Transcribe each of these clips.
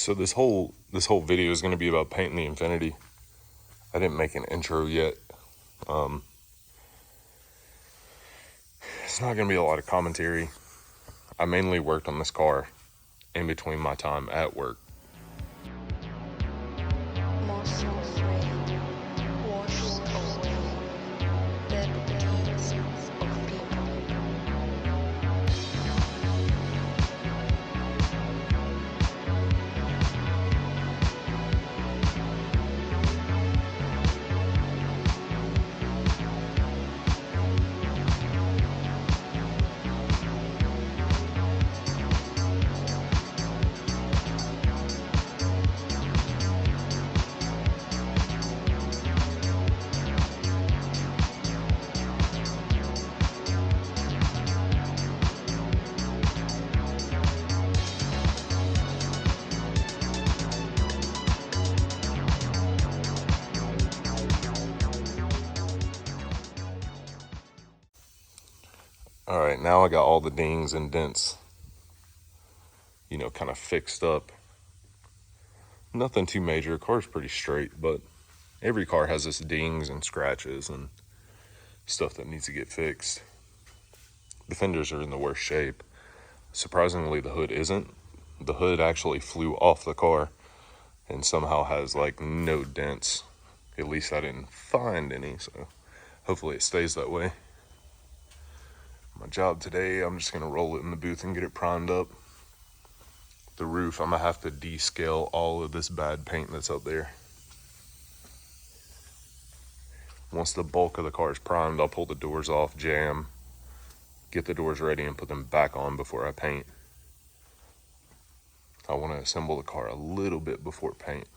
so this whole video is going to be about painting the Infiniti. I didn't make an intro yet. It's not going to be a lot of commentary. I mainly worked on this car in between my time at work. All right, now I got all the dings and dents, kind of fixed up. Nothing too major. Car's pretty straight, but every car has its dings and scratches and stuff that needs to get fixed. The fenders are in the worst shape. Surprisingly, the hood isn't. The hood actually flew off the car and somehow has like no dents. At least I didn't find any, so hopefully it stays that way. My job today, I'm just going to roll it in the booth and get it primed up. The roof, I'm going to have to descale all of this bad paint that's up there. Once the bulk of the car is primed, I'll pull the doors off, jam, get the doors ready, and put them back on before I paint. I want to assemble the car a little bit before paint.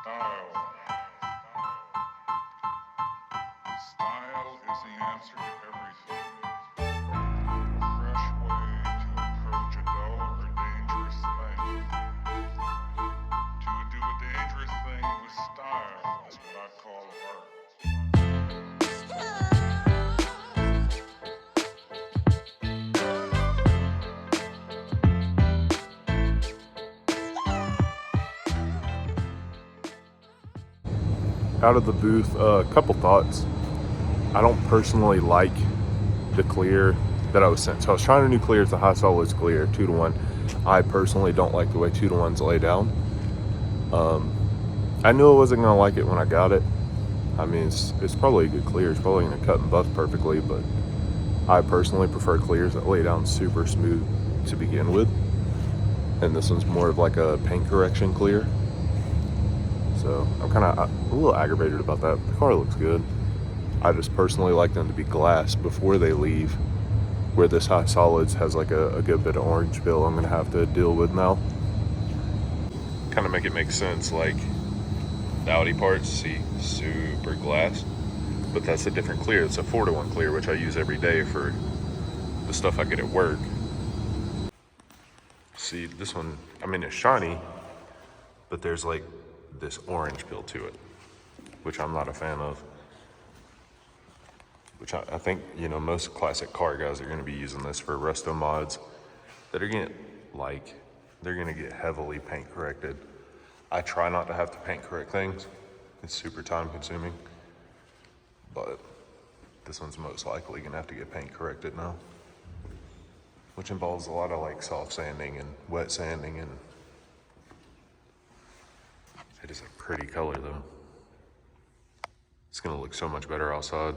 Style. Style is the answer to everything. A fresh way to approach a dull or dangerous thing. To do a dangerous thing with style is what I call art. Out of the booth, a couple thoughts. I don't personally like the clear that I was sent. So I was trying a new clear. It's a high solids clear, 2-to-1. I personally don't like the way 2-to-1s lay down. I knew I wasn't gonna like it when I got it. I mean, it's probably a good clear. It's probably gonna cut and buff perfectly, but I personally prefer clears that lay down super smooth to begin with. And this one's more of like a paint correction clear. So I'm kind of a little aggravated about that. The car looks good. I just personally like them to be glass before they leave, where this high solids has like a good bit of orange bill I'm gonna have to deal with now. Kind of make it make sense, like the Audi parts, see, super glass, but that's a different clear. It's a 4-to-1 clear, which I use every day for the stuff I get at work. See, this one, I mean, it's shiny, but there's like this orange bill to it, which I'm not a fan of. Which I think, you know, most classic car guys are going to be using this for resto mods that are going to, like, they're going to get heavily paint corrected. I try not to have to paint correct things. It's super time consuming. But this one's most likely going to have to get paint corrected now, which involves a lot of like soft sanding and wet sanding, and it is a pretty color though. It's going to look so much better outside.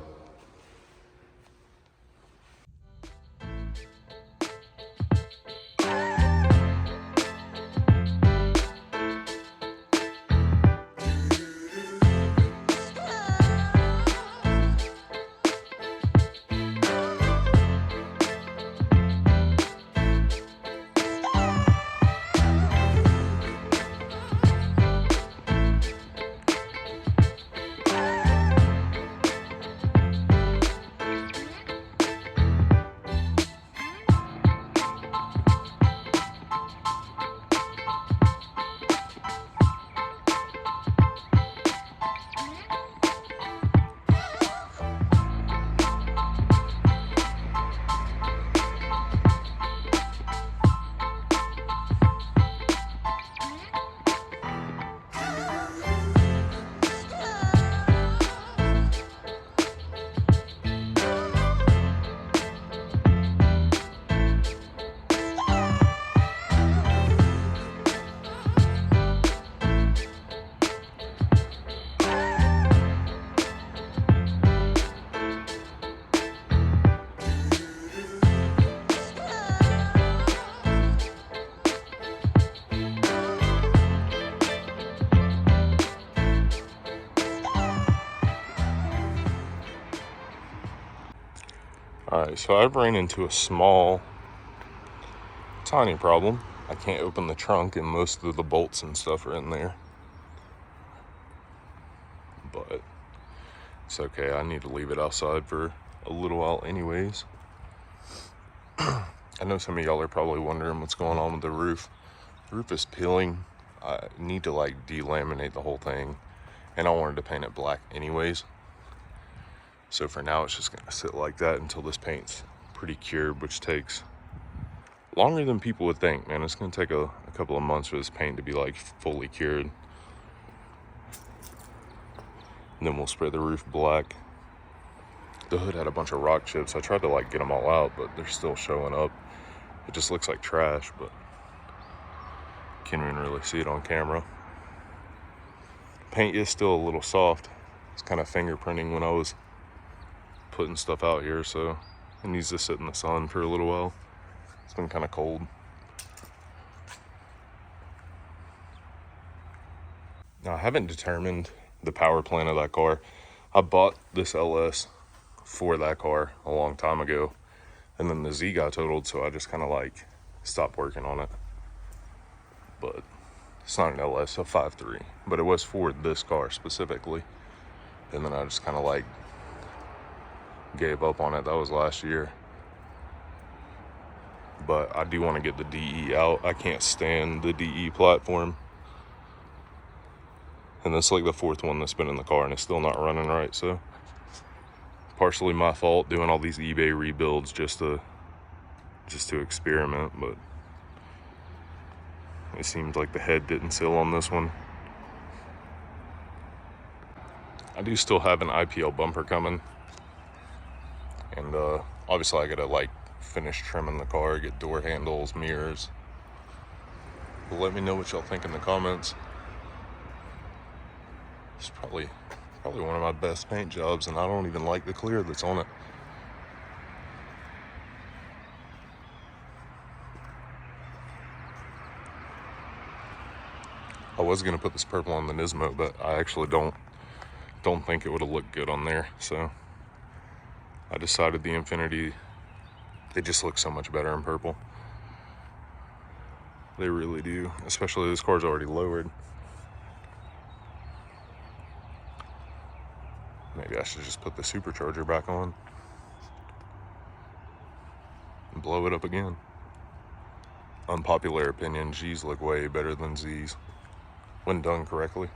Alright, so I've ran into a tiny problem. I can't open the trunk and most of the bolts and stuff are in there. But it's okay, I need to leave it outside for a little while anyways. I know some of y'all are probably wondering what's going on with the roof. The roof is peeling. I need to like delaminate the whole thing, and I wanted to paint it black anyways. So for now, it's just gonna sit like that until this paint's pretty cured, which takes longer than people would think, man. It's gonna take a couple of months for this paint to be like fully cured. And then we'll spray the roof black. The hood had a bunch of rock chips. I tried to like get them all out, but they're still showing up. It just looks like trash, but can't even really see it on camera. Paint is still a little soft. It's kind of fingerprinting when I was putting stuff out here, so it needs to sit in the sun for a little while. It's been kind of cold. Now, I haven't determined the power plant of that car. I bought this LS for that car a long time ago, and then the Z got totaled, so I just kind of like stopped working on it. But It's not an LS, a 5.3, but it was for this car specifically. And then I just kind of like gave up on it. That was last year. But I do want to get the DE out. I can't stand the DE platform. And that's like the fourth one that's been in the car and it's still not running right. So partially my fault doing all these eBay rebuilds just to experiment, but it seems like the head didn't seal on this one. I do still have an IPL bumper coming, and obviously I gotta like finish trimming the car, get door handles, mirrors. But let me know what y'all think in the comments. It's probably one of my best paint jobs, and I don't even like the clear that's on it. I was gonna put this purple on the Nismo, but I actually don't think it would have looked good on there. So I decided the Infiniti, they just look so much better in purple. They really do, especially this car's already lowered. Maybe I should just put the supercharger back on and blow it up again. Unpopular opinion, G's look way better than Z's when done correctly.